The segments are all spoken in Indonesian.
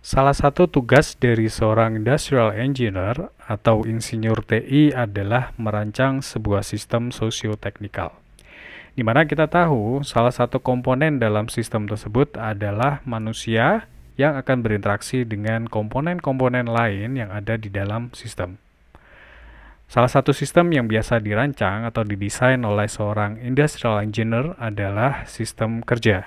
Salah satu tugas dari seorang industrial engineer atau insinyur TI adalah merancang sebuah sistem sosioteknikal. Di mana kita tahu salah satu komponen dalam sistem tersebut adalah manusia yang akan berinteraksi dengan komponen-komponen lain yang ada di dalam sistem. Salah satu sistem yang biasa dirancang atau didesain oleh seorang industrial engineer adalah sistem kerja.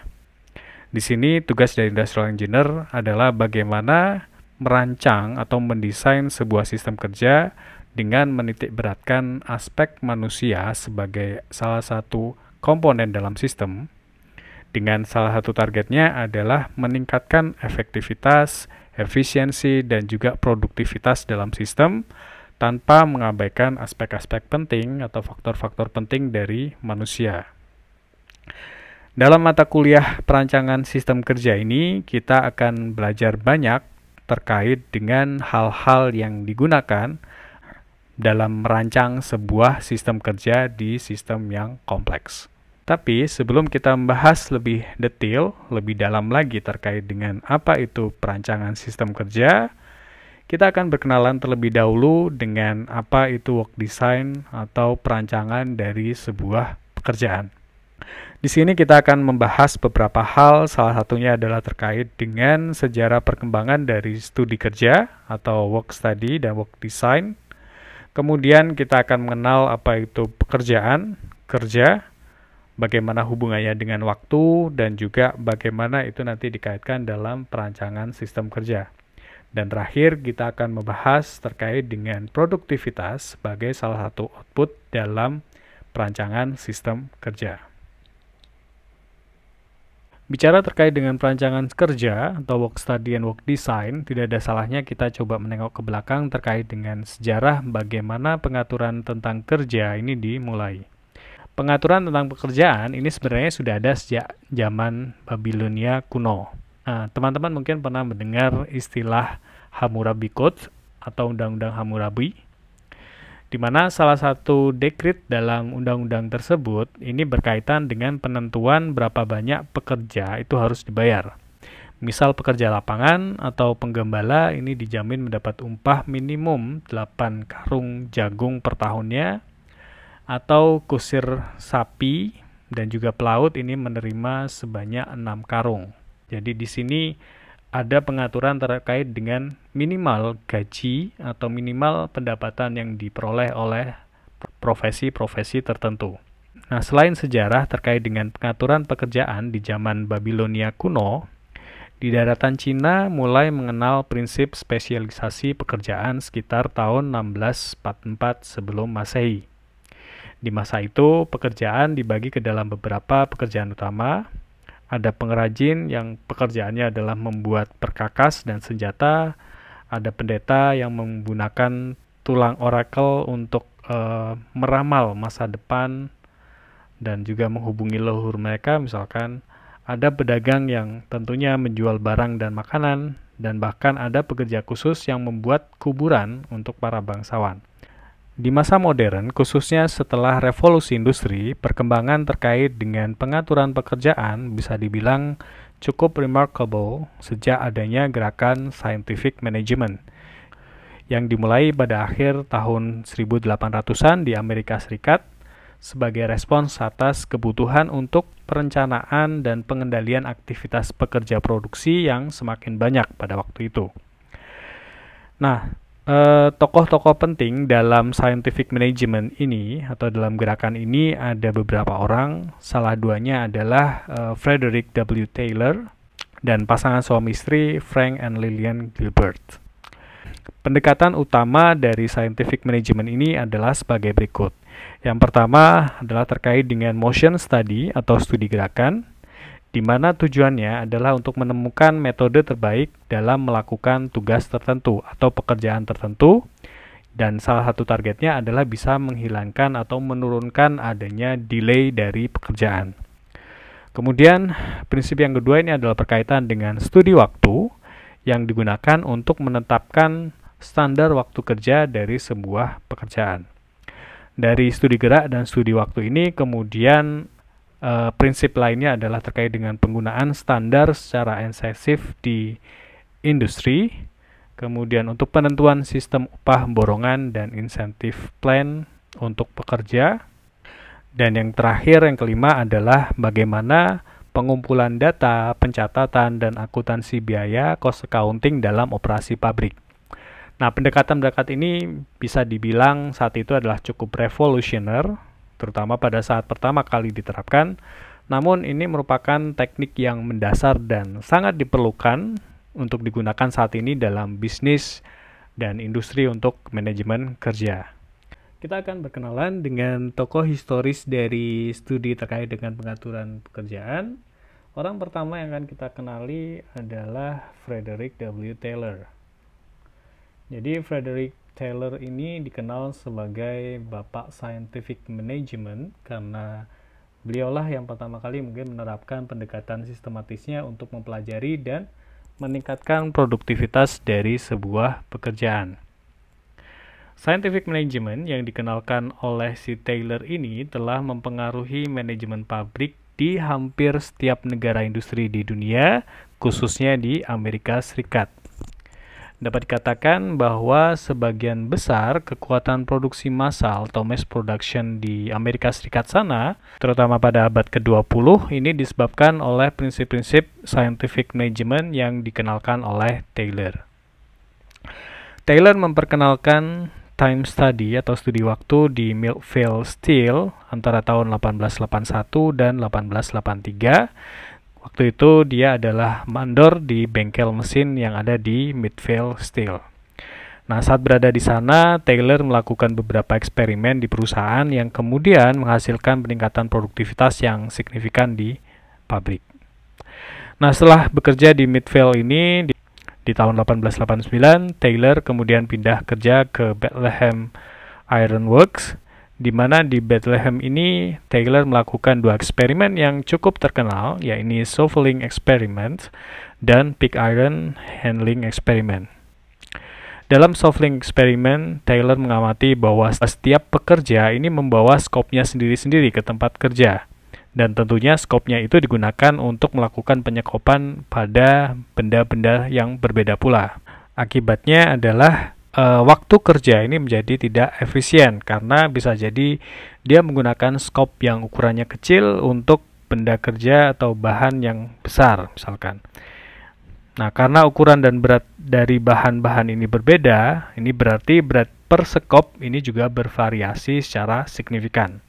Di sini tugas dari industrial engineer adalah bagaimana merancang atau mendesain sebuah sistem kerja dengan menitikberatkan aspek manusia sebagai salah satu komponen dalam sistem, dengan salah satu targetnya adalah meningkatkan efektivitas, efisiensi, dan juga produktivitas dalam sistem tanpa mengabaikan aspek-aspek penting atau faktor-faktor penting dari manusia. Dalam mata kuliah perancangan sistem kerja ini, kita akan belajar banyak terkait dengan hal-hal yang digunakan dalam merancang sebuah sistem kerja di sistem yang kompleks. Tapi sebelum kita membahas lebih detail, lebih dalam lagi terkait dengan apa itu perancangan sistem kerja, kita akan berkenalan terlebih dahulu dengan apa itu work design atau perancangan dari sebuah pekerjaan. Di sini kita akan membahas beberapa hal, salah satunya adalah terkait dengan sejarah perkembangan dari studi kerja atau work study dan work design. Kemudian kita akan mengenal apa itu pekerjaan, kerja, bagaimana hubungannya dengan waktu, dan juga bagaimana itu nanti dikaitkan dalam perancangan sistem kerja. Dan terakhir kita akan membahas terkait dengan produktivitas sebagai salah satu output dalam perancangan sistem kerja. Bicara terkait dengan perancangan kerja atau work study and work design, tidak ada salahnya kita coba menengok ke belakang terkait dengan sejarah bagaimana pengaturan tentang kerja ini dimulai. Pengaturan tentang pekerjaan ini sebenarnya sudah ada sejak zaman Babilonia kuno. Nah, teman-teman mungkin pernah mendengar istilah Hammurabi Code atau Undang-Undang Hammurabi, di mana salah satu dekrit dalam undang-undang tersebut ini berkaitan dengan penentuan berapa banyak pekerja itu harus dibayar. Misal pekerja lapangan atau penggembala ini dijamin mendapat upah minimum 8 karung jagung per tahunnya, atau kusir sapi dan juga pelaut ini menerima sebanyak 6 karung. Jadi di sini ada pengaturan terkait dengan minimal gaji atau minimal pendapatan yang diperoleh oleh profesi-profesi tertentu. Nah, selain sejarah terkait dengan pengaturan pekerjaan di zaman Babilonia kuno, di daratan Cina mulai mengenal prinsip spesialisasi pekerjaan sekitar tahun 1644 sebelum Masehi. Di masa itu, pekerjaan dibagi ke dalam beberapa pekerjaan utama. Ada pengrajin yang pekerjaannya adalah membuat perkakas dan senjata. Ada pendeta yang menggunakan tulang orakel untuk meramal masa depan dan juga menghubungi leluhur mereka. Misalkan ada pedagang yang tentunya menjual barang dan makanan, dan bahkan ada pekerja khusus yang membuat kuburan untuk para bangsawan. Di masa modern, khususnya setelah revolusi industri, perkembangan terkait dengan pengaturan pekerjaan bisa dibilang cukup remarkable sejak adanya gerakan scientific management yang dimulai pada akhir tahun 1800-an di Amerika Serikat sebagai respons atas kebutuhan untuk perencanaan dan pengendalian aktivitas pekerja produksi yang semakin banyak pada waktu itu. Nah, tokoh-tokoh penting dalam scientific management ini atau dalam gerakan ini ada beberapa orang. Salah duanya adalah Frederick W. Taylor dan pasangan suami istri Frank and Lillian Gilbert. Pendekatan utama dari scientific management ini adalah sebagai berikut. Yang pertama adalah terkait dengan motion study atau studi gerakan, di mana tujuannya adalah untuk menemukan metode terbaik dalam melakukan tugas tertentu atau pekerjaan tertentu, dan salah satu targetnya adalah bisa menghilangkan atau menurunkan adanya delay dari pekerjaan. Kemudian, prinsip yang kedua ini adalah berkaitan dengan studi waktu yang digunakan untuk menetapkan standar waktu kerja dari sebuah pekerjaan. Dari studi gerak dan studi waktu ini kemudian prinsip lainnya adalah terkait dengan penggunaan standar secara intensif di industry. Kemudian untuk penentuan sistem upah borongan dan insentif plan untuk pekerja. Dan yang terakhir, yang kelima adalah bagaimana pengumpulan data, pencatatan, dan akuntansi biaya cost accounting dalam operasi pabrik. Nah, pendekatan-pendekatan ini bisa dibilang saat itu adalah cukup revolusioner, terutama pada saat pertama kali diterapkan. Namun ini merupakan teknik yang mendasar dan sangat diperlukan untuk digunakan saat ini dalam bisnis dan industri untuk manajemen kerja. Kita akan berkenalan dengan tokoh historis dari studi terkait dengan pengaturan pekerjaan. Orang pertama yang akan kita kenali adalah Frederick W. Taylor. Jadi Frederick Taylor ini dikenal sebagai Bapak Scientific Management karena beliaulah yang pertama kali mungkin menerapkan pendekatan sistematisnya untuk mempelajari dan meningkatkan produktivitas dari sebuah pekerjaan. Scientific Management yang dikenalkan oleh si Taylor ini telah mempengaruhi manajemen pabrik di hampir setiap negara industri di dunia, khususnya di Amerika Serikat. Dapat dikatakan bahwa sebagian besar kekuatan produksi massal atau mass production di Amerika Serikat sana, terutama pada abad ke-20, ini disebabkan oleh prinsip-prinsip scientific management yang dikenalkan oleh Taylor. Taylor memperkenalkan time study atau studi waktu di Millville Steel antara tahun 1881 dan 1883. Waktu itu dia adalah mandor di bengkel mesin yang ada di Millville Steel. Nah, saat berada di sana, Taylor melakukan beberapa eksperimen di perusahaan yang kemudian menghasilkan peningkatan produktivitas yang signifikan di pabrik. Nah, setelah bekerja di Millville ini, di tahun 1889, Taylor kemudian pindah kerja ke Bethlehem Iron Works, di mana di Bethlehem ini Taylor melakukan dua eksperimen yang cukup terkenal, yaitu shoveling experiment dan pig iron handling experiment. Dalam shoveling experiment, Taylor mengamati bahwa setiap pekerja ini membawa skopnya sendiri-sendiri ke tempat kerja. Dan tentunya skopnya itu digunakan untuk melakukan penyekopan pada benda-benda yang berbeda pula. Akibatnya adalah waktu kerja ini menjadi tidak efisien karena bisa jadi dia menggunakan skop yang ukurannya kecil untuk benda kerja atau bahan yang besar misalkan. Nah, karena ukuran dan berat dari bahan-bahan ini berbeda, ini berarti berat per skop ini juga bervariasi secara signifikan.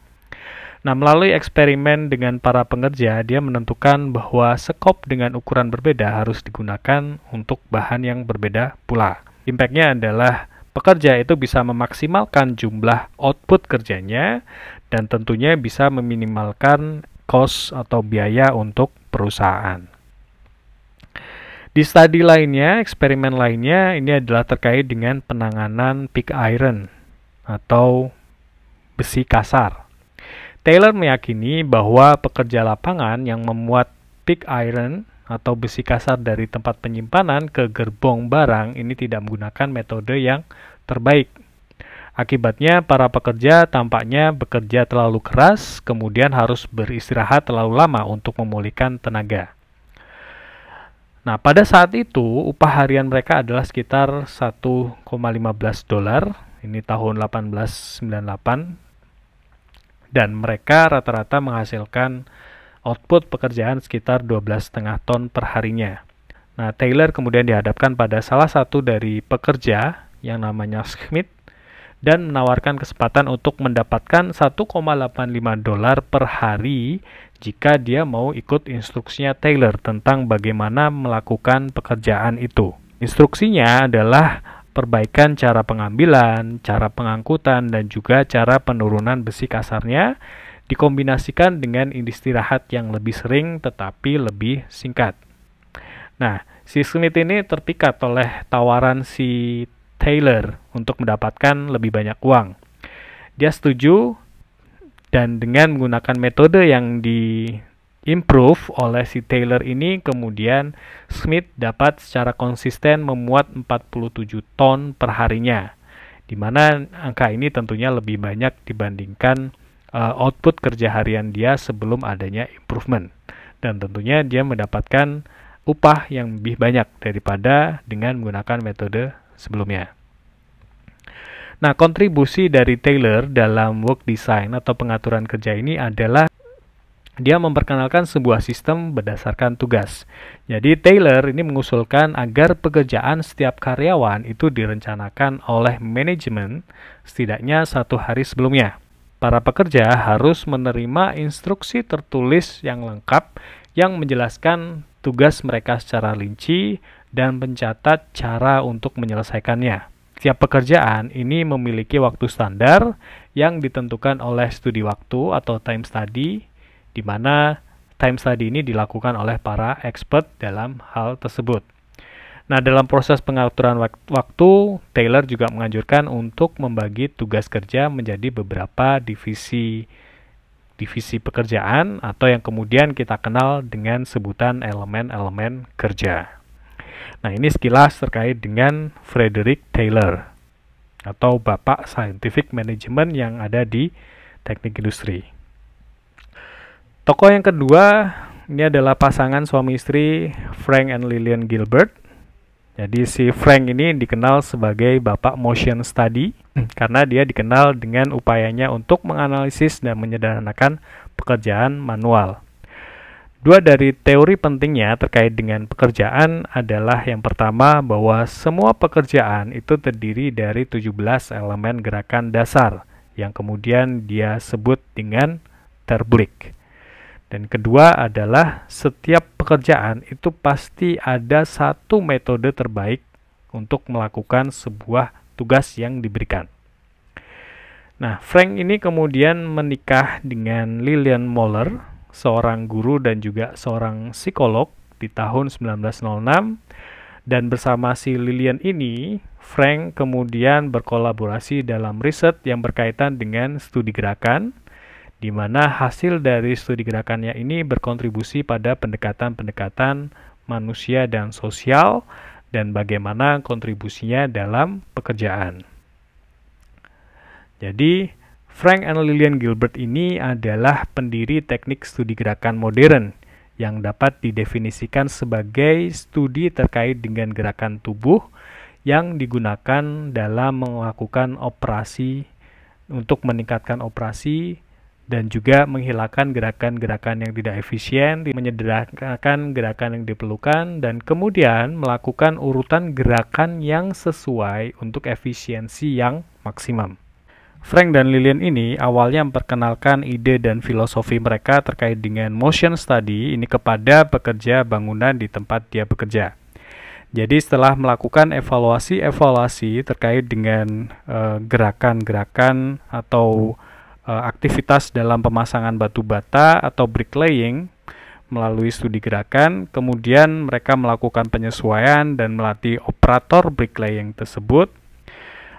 Nah, melalui eksperimen dengan para pengerja, dia menentukan bahwa skop dengan ukuran berbeda harus digunakan untuk bahan yang berbeda pula. Impact-nya adalah pekerja itu bisa memaksimalkan jumlah output kerjanya dan tentunya bisa meminimalkan cost atau biaya untuk perusahaan. Di studi lainnya, eksperimen lainnya, ini adalah terkait dengan penanganan pig iron atau besi kasar. Taylor meyakini bahwa pekerja lapangan yang memuat pig iron atau besi kasar dari tempat penyimpanan ke gerbong barang ini tidak menggunakan metode yang terbaik. Akibatnya, para pekerja tampaknya bekerja terlalu keras, kemudian harus beristirahat terlalu lama untuk memulihkan tenaga. Nah, pada saat itu, upah harian mereka adalah sekitar $1,15. Ini tahun 1898. Dan mereka rata-rata menghasilkan output pekerjaan sekitar 12,5 ton per harinya. Nah, Taylor kemudian dihadapkan pada salah satu dari pekerja yang namanya Smith dan menawarkan kesempatan untuk mendapatkan $1,85 per hari jika dia mau ikut instruksinya Taylor tentang bagaimana melakukan pekerjaan itu. Instruksinya adalah perbaikan cara pengambilan, cara pengangkutan, dan juga cara penurunan besi kasarnya dikombinasikan dengan istirahat yang lebih sering tetapi lebih singkat. Nah, si Smith ini terpikat oleh tawaran si Taylor untuk mendapatkan lebih banyak uang. Dia setuju dan dengan menggunakan metode yang improve oleh si Taylor ini, kemudian Smith dapat secara konsisten memuat 47 ton per harinya, di mana angka ini tentunya lebih banyak dibandingkan output kerja harian dia sebelum adanya improvement. Dan tentunya dia mendapatkan upah yang lebih banyak daripada dengan menggunakan metode sebelumnya. Nah, kontribusi dari Taylor dalam work design atau pengaturan kerja ini adalah dia memperkenalkan sebuah sistem berdasarkan tugas. Jadi Taylor ini mengusulkan agar pekerjaan setiap karyawan itu direncanakan oleh manajemen setidaknya 1 hari sebelumnya. Para pekerja harus menerima instruksi tertulis yang lengkap yang menjelaskan tugas mereka secara rinci dan mencatat cara untuk menyelesaikannya. Setiap pekerjaan ini memiliki waktu standar yang ditentukan oleh studi waktu atau time study, di mana time study ini dilakukan oleh para expert dalam hal tersebut. Nah, dalam proses pengaturan waktu, Taylor juga menganjurkan untuk membagi tugas kerja menjadi beberapa divisi pekerjaan atau yang kemudian kita kenal dengan sebutan elemen-elemen kerja. Nah, ini sekilas terkait dengan Frederick Taylor atau Bapak Scientific Management yang ada di teknik industri. Tokoh yang kedua ini adalah pasangan suami istri Frank and Lillian Gilbert. Jadi si Frank ini dikenal sebagai Bapak Motion Study karena dia dikenal dengan upayanya untuk menganalisis dan menyederhanakan pekerjaan manual. Dua dari teori pentingnya terkait dengan pekerjaan adalah yang pertama bahwa semua pekerjaan itu terdiri dari 17 elemen gerakan dasar yang kemudian dia sebut dengan terblik. Dan kedua adalah setiap pekerjaan itu pasti ada satu metode terbaik untuk melakukan sebuah tugas yang diberikan. Nah, Frank ini kemudian menikah dengan Lillian Moller, seorang guru dan juga seorang psikolog di tahun 1906, dan bersama si Lillian ini, Frank kemudian berkolaborasi dalam riset yang berkaitan dengan studi gerakan, di mana hasil dari studi gerakannya ini berkontribusi pada pendekatan-pendekatan manusia dan sosial dan bagaimana kontribusinya dalam pekerjaan. Jadi, Frank and Lillian Gilbert ini adalah pendiri teknik studi gerakan modern yang dapat didefinisikan sebagai studi terkait dengan gerakan tubuh yang digunakan dalam melakukan operasi untuk meningkatkan operasi dan juga menghilangkan gerakan-gerakan yang tidak efisien, menyederhanakan gerakan yang diperlukan, dan kemudian melakukan urutan gerakan yang sesuai untuk efisiensi yang maksimum. Frank dan Lillian ini awalnya memperkenalkan ide dan filosofi mereka terkait dengan motion study ini kepada pekerja bangunan di tempat dia bekerja. Jadi setelah melakukan evaluasi terkait dengan gerakan-gerakan atau aktivitas dalam pemasangan batu bata atau bricklaying melalui studi gerakan, kemudian mereka melakukan penyesuaian dan melatih operator bricklaying tersebut.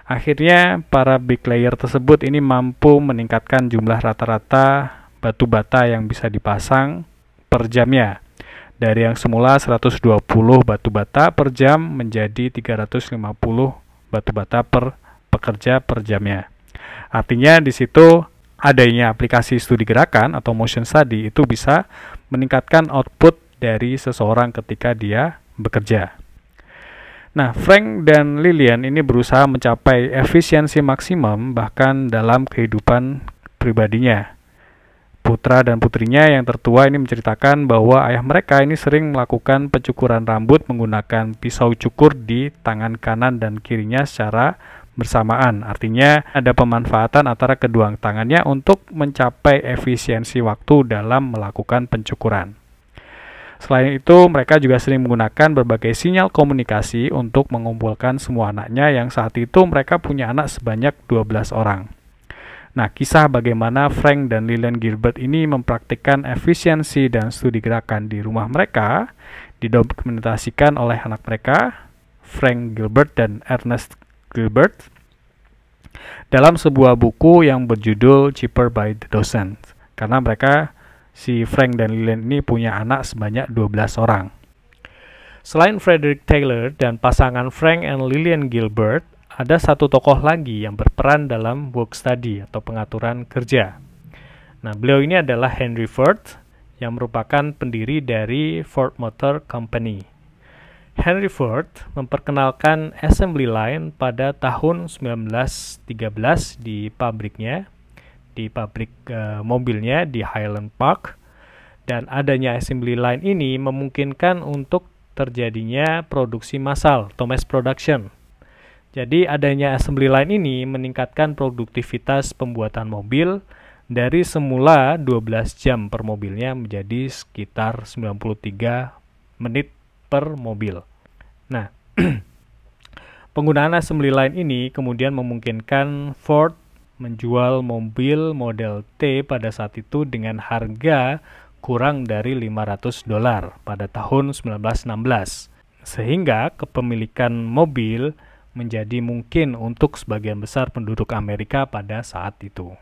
Akhirnya para bricklayer tersebut ini mampu meningkatkan jumlah rata-rata batu bata yang bisa dipasang per jamnya. Dari yang semula 120 batu bata per jam menjadi 350 batu bata per pekerja per jamnya. Artinya di situ adanya aplikasi studi gerakan atau motion study itu bisa meningkatkan output dari seseorang ketika dia bekerja. Nah, Frank dan Lillian ini berusaha mencapai efisiensi maksimum bahkan dalam kehidupan pribadinya. Putra dan putrinya yang tertua ini menceritakan bahwa ayah mereka ini sering melakukan pencukuran rambut menggunakan pisau cukur di tangan kanan dan kirinya secara bersamaan. Artinya ada pemanfaatan antara kedua tangannya untuk mencapai efisiensi waktu dalam melakukan pencukuran. Selain itu, mereka juga sering menggunakan berbagai sinyal komunikasi untuk mengumpulkan semua anaknya yang saat itu mereka punya anak sebanyak 12 orang. Nah, kisah bagaimana Frank dan Lillian Gilbert ini mempraktikkan efisiensi dan studi gerakan di rumah mereka didokumentasikan oleh anak mereka, Frank Gilbert dan Ernest Gilbert, dalam sebuah buku yang berjudul Cheaper by the Dozen. Karena si Frank dan Lillian ini punya anak sebanyak 12 orang. Selain Frederick Taylor dan pasangan Frank and Lillian Gilbert, ada satu tokoh lagi yang berperan dalam work study atau pengaturan kerja. Nah, beliau ini adalah Henry Ford yang merupakan pendiri dari Ford Motor Company. Henry Ford memperkenalkan assembly line pada tahun 1913 di pabriknya, di pabrik mobilnya di Highland Park, dan adanya assembly line ini memungkinkan untuk terjadinya produksi massal atau mass production. Jadi adanya assembly line ini meningkatkan produktivitas pembuatan mobil dari semula 12 jam per mobilnya menjadi sekitar 93 menit per mobil. Nah, penggunaan assembly line ini kemudian memungkinkan Ford menjual mobil model T pada saat itu dengan harga kurang dari $500 pada tahun 1916. Sehingga kepemilikan mobil menjadi mungkin untuk sebagian besar penduduk Amerika pada saat itu.